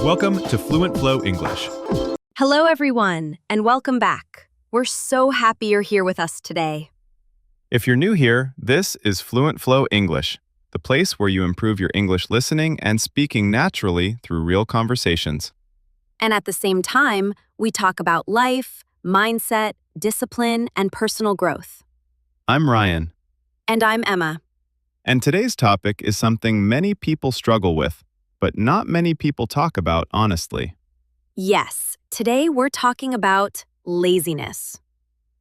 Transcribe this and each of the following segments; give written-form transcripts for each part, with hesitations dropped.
Welcome to FluentFlow English. Hello, everyone, and welcome back. We're so happy you're here with us today. If you're new here, this is FluentFlow English, the place where you improve your English listening and speaking naturally through real conversations. And at the same time, we talk about life, mindset, discipline, and personal growth. I'm Ryan, And I'm Emma. and today's topic is something many people struggle with, but not many people talk about honestly. Yes, today we're talking about laziness.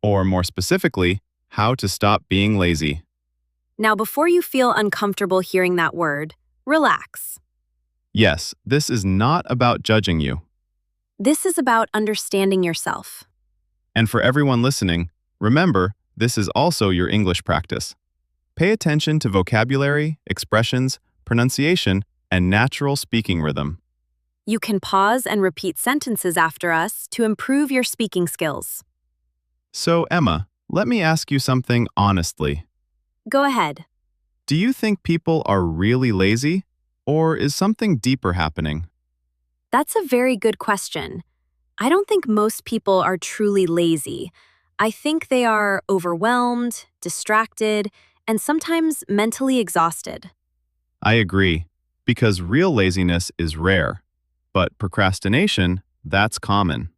Or more specifically, how to stop being lazy. Now, before you feel uncomfortable hearing that word, relax. Yes, this is not about judging you. This is about understanding yourself. And for everyone listening, remember, this is also your English practice. Pay attention to vocabulary, expressions, pronunciation, and natural speaking rhythm. You can pause and repeat sentences after us to improve your speaking skills. So, Emma, let me ask you something honestly. Go ahead. Do you think people are really lazy, or is something deeper happening? That's a very good question. I don't think most people are truly lazy. I think they are overwhelmed, distracted, and sometimes mentally exhausted. I agree, because real laziness is rare, but procrastination, that's common.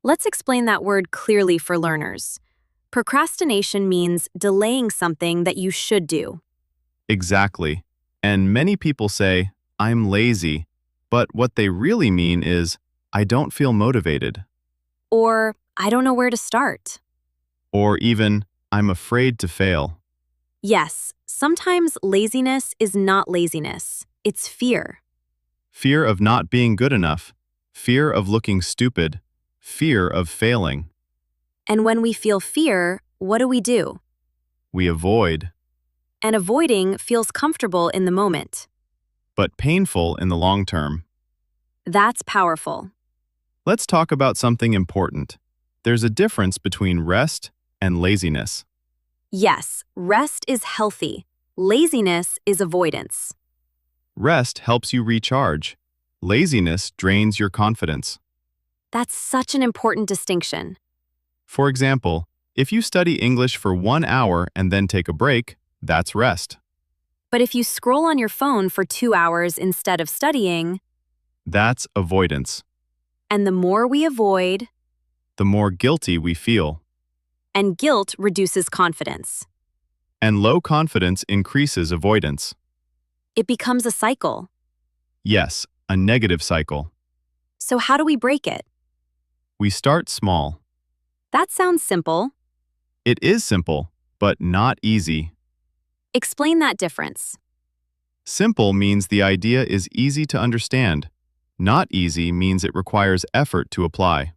Let's explain that word clearly for learners. Procrastination means delaying something that you should do. Exactly. And many people say, I'm lazy, but what they really mean is, I don't feel motivated. Or, I don't know where to start. Or even, I'm afraid to fail. Yes, sometimes laziness is not laziness. It's fear. Fear of not being good enough, fear of looking stupid, fear of failing. And when we feel fear, what do? We avoid, And avoiding feels comfortable in the moment. but painful in the long term. That's powerful. Let's talk about something important. There's a difference between rest and laziness. Yes, rest is healthy. Laziness is avoidance. Rest helps you recharge. Laziness drains your confidence. That's such an important distinction. For example, if you study English for 1 hour and then take a break, that's rest. But if you scroll on your phone for 2 hours instead of studying, That's avoidance. and the more we avoid, The more guilty we feel. and guilt reduces confidence. And low confidence increases avoidance. It becomes a cycle. Yes, a negative cycle. So how do we break it? We start small. That sounds simple. It is simple, but not easy. Explain that difference. Simple means the idea is easy to understand. Not easy means it requires effort to apply.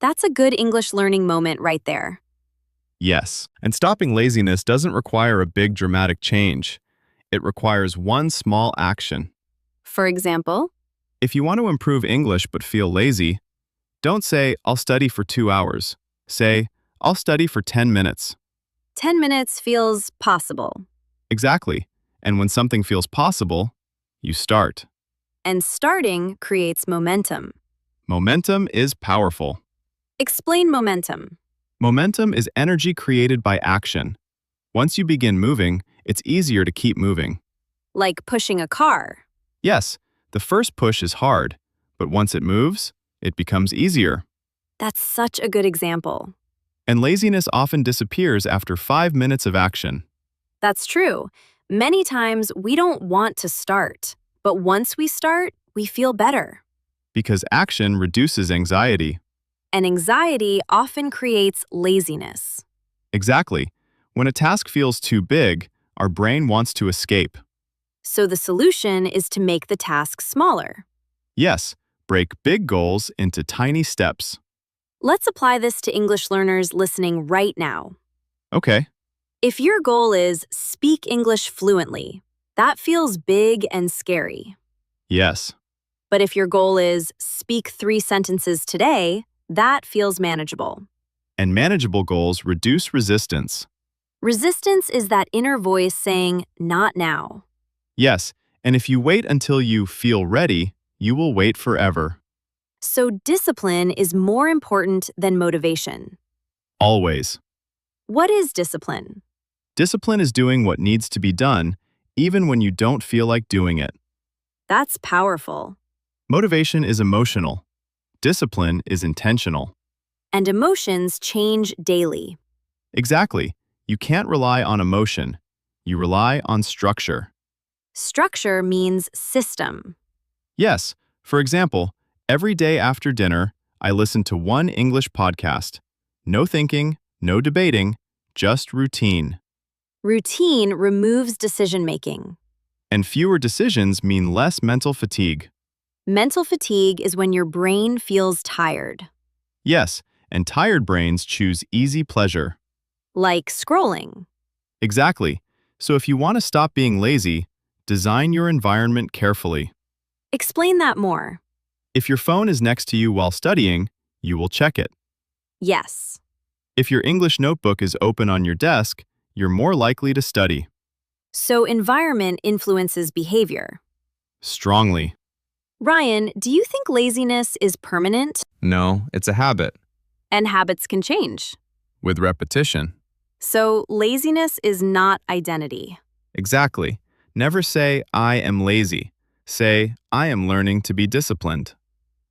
That's a good English learning moment right there. Yes, and stopping laziness doesn't require a big dramatic change. It requires one small action. For example, If you want to improve English but feel lazy, don't say, I'll study for 2 hours. Say, I'll study for 10 minutes. 10 minutes feels possible. Exactly. And when something feels possible, you start. And starting creates momentum. Momentum is powerful. Explain momentum. Momentum is energy created by action. Once you begin moving, it's easier to keep moving. Like pushing a car. Yes, the first push is hard, but once it moves, it becomes easier. That's such a good example. And laziness often disappears after 5 minutes of action. That's true. Many times we don't want to start, but once we start, we feel better. Because action reduces anxiety. And anxiety often creates laziness. Exactly. When a task feels too big, our brain wants to escape. So the solution is to make the task smaller. Yes, break big goals into tiny steps. Let's apply this to English learners listening right now. Okay, If your goal is speak English fluently, that feels big and scary. yes, But if your goal is speak 3 sentences today, that feels manageable. and manageable goals reduce resistance. Resistance is that inner voice saying, not now. Yes, and if you wait until you feel ready, you will wait forever. So discipline is more important than motivation. Always. What is discipline? Discipline is doing what needs to be done, even when you don't feel like doing it. That's powerful. Motivation is emotional. Discipline is intentional. And emotions change daily. Exactly. You can't rely on emotion. You rely on structure. Structure means system. Yes, for example, every day after dinner, I listen to one English podcast. No thinking, no debating, just routine. Routine removes decision-making. And fewer decisions mean less mental fatigue. Mental fatigue is when your brain feels tired, Yes, and tired brains choose easy pleasure. like scrolling. Exactly. So if you want to stop being lazy, design your environment carefully. Explain that more. If your phone is next to you while studying, you will check it. Yes. If your English notebook is open on your desk, you're more likely to study. So environment influences behavior. Strongly. Ryan, do you think laziness is permanent? No, it's a habit. And habits can change. With repetition. So laziness is not identity. Exactly. Never say, I am lazy. Say, I am learning to be disciplined.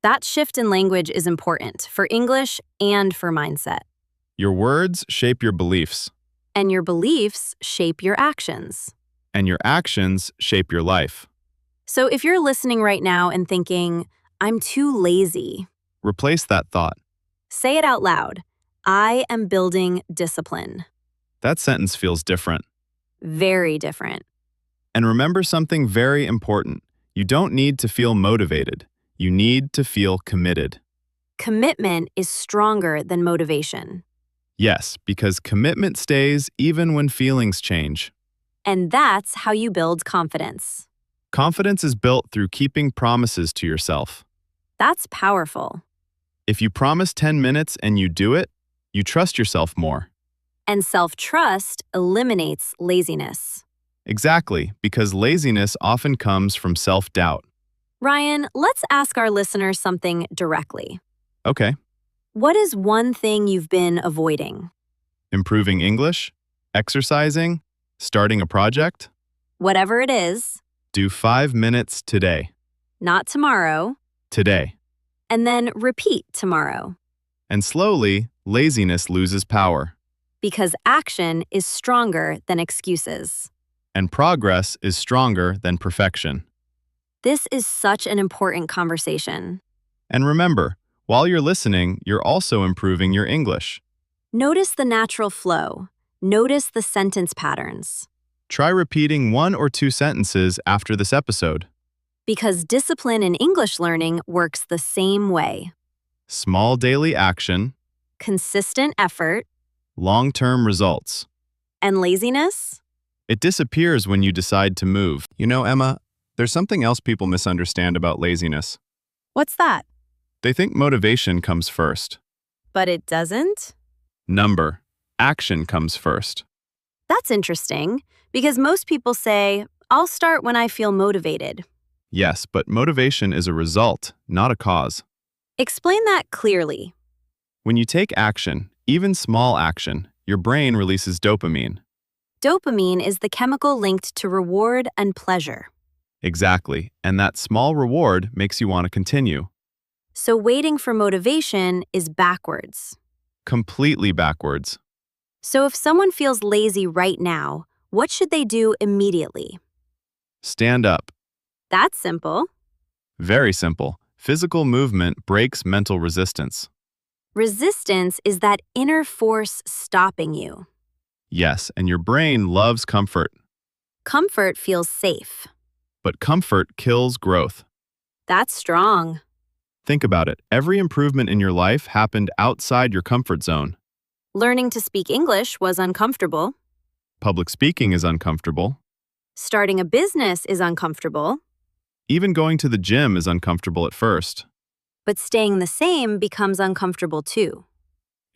That shift in language is important for English and for mindset. Your words shape your beliefs, And your beliefs shape your actions. and your actions shape your life. So if you're listening right now and thinking, I'm too lazy, Replace that thought. say it out loud. I am building discipline. That sentence feels different. Very different. And remember something very important. You don't need to feel motivated. You need to feel committed. Commitment is stronger than motivation. Yes, because commitment stays even when feelings change. And that's how you build confidence. Confidence is built through keeping promises to yourself. That's powerful. If you promise 10 minutes and you do it, you trust yourself more. And self-trust eliminates laziness. Exactly, because laziness often comes from self-doubt. Ryan, let's ask our listeners something directly. Okay, What is one thing you've been avoiding? improving English, exercising, starting a project, Whatever it is, do 5 minutes today. not tomorrow, Today. and then repeat tomorrow. And slowly, laziness loses power. Because action is stronger than excuses. And progress is stronger than perfection. This is such an important conversation. And remember, while you're listening, you're also improving your English. Notice the natural flow. Notice the sentence patterns. Try repeating 1 or 2 sentences after this episode. Because discipline in English learning works the same way. Small daily action, Consistent effort long-term results. and laziness? It disappears when you decide to move. You know, Emma, there's something else people misunderstand about laziness. What's that? They think motivation comes first. But it doesn't? Number, action comes first. That's interesting, because most people say, I'll start when I feel motivated. Yes, but motivation is a result, not a cause. Explain that clearly. When you take action, even small action, your brain releases dopamine. Dopamine is the chemical linked to reward and pleasure. Exactly, and that small reward makes you want to continue. So waiting for motivation is backwards. Completely backwards. So if someone feels lazy right now, what should they do immediately? Stand up. That's simple. Very simple. Physical movement breaks mental resistance. Resistance is that inner force stopping you. Yes, and your brain loves comfort. Comfort feels safe. But comfort kills growth. That's strong. Think about it. Every improvement in your life happened outside your comfort zone. Learning to speak English was uncomfortable. Public speaking is uncomfortable. Starting a business is uncomfortable. Even going to the gym is uncomfortable at first. But staying the same becomes uncomfortable too.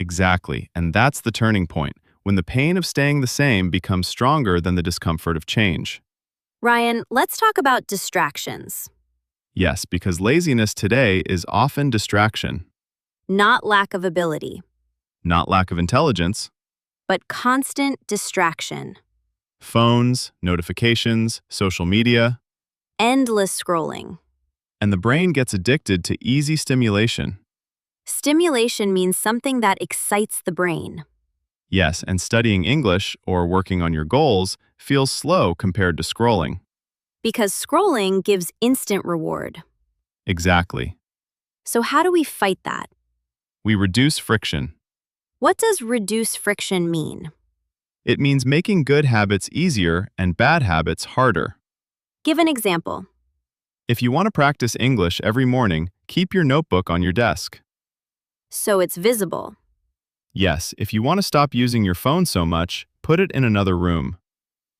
Exactly, and that's the turning point, when the pain of staying the same becomes stronger than the discomfort of change. Ryan, let's talk about distractions. Yes, because laziness today is often distraction, Not lack of ability, not lack of intelligence. but constant distraction. Phones, notifications, social media, Endless scrolling. and the brain gets addicted to easy stimulation. Stimulation means something that excites the brain. Yes, and studying English or working on your goals feels slow compared to scrolling. Because scrolling gives instant reward. Exactly. So how do we fight that? We reduce friction. What does reduce friction mean? It means making good habits easier and bad habits harder. Give an example. If you want to practice English every morning, keep your notebook on your desk. So it's visible. Yes, if you want to stop using your phone so much, put it in another room.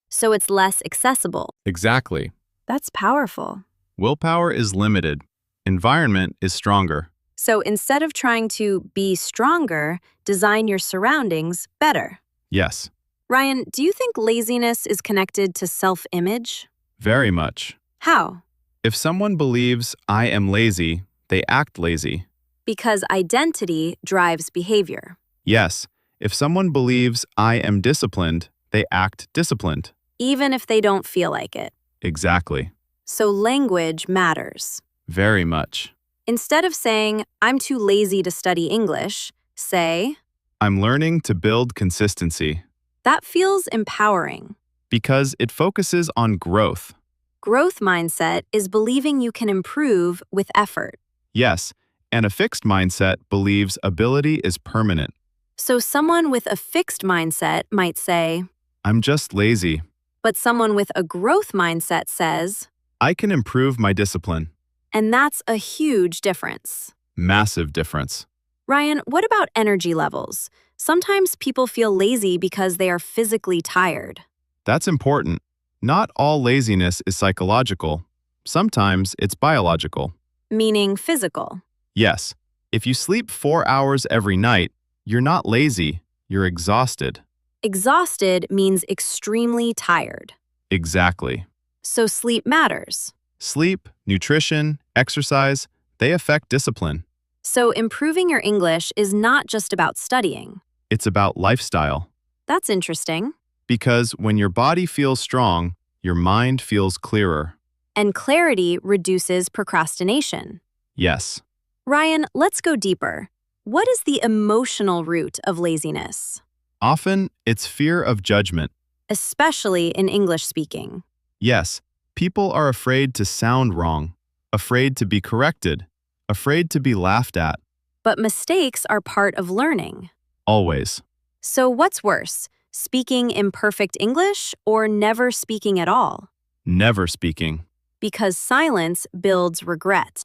So it's less accessible. Exactly. That's powerful. Willpower is limited. Environment is stronger. So instead of trying to be stronger, design your surroundings better. Yes, Ryan, do you think laziness is connected to self-image? very much. How? If someone believes I am lazy, they act lazy. Because identity drives behavior. Yes, if someone believes I am disciplined, they act disciplined. Even if they don't feel like it. Exactly. So language matters. Very much. Instead of saying, I'm too lazy to study English, say, I'm learning to build consistency that feels empowering. because it focuses on growth. Growth mindset is believing you can improve with effort. Yes, and a fixed mindset believes ability is permanent. So someone with a fixed mindset might say, I'm just lazy. but someone with a growth mindset says, I can improve my discipline. and that's a huge difference. Massive difference. Ryan, what about energy levels? Sometimes people feel lazy because they are physically tired. That's important. Not all laziness is psychological. Sometimes it's biological. Meaning physical. Yes, if you sleep 4 hours every night, you're not lazy, you're exhausted. Exhausted means extremely tired. Exactly. So sleep matters. Sleep, nutrition, exercise, they affect discipline. So improving your English is not just about studying. It's about lifestyle. That's interesting. Because when your body feels strong, your mind feels clearer. And clarity reduces procrastination. Yes. Ryan, let's go deeper. What is the emotional root of laziness? Often, it's fear of judgment. Especially in English speaking. Yes, people are afraid to sound wrong, afraid to be corrected, afraid to be laughed at. But mistakes are part of learning. Always. So what's worse, speaking imperfect English or never speaking at all? Never speaking. Because silence builds regret.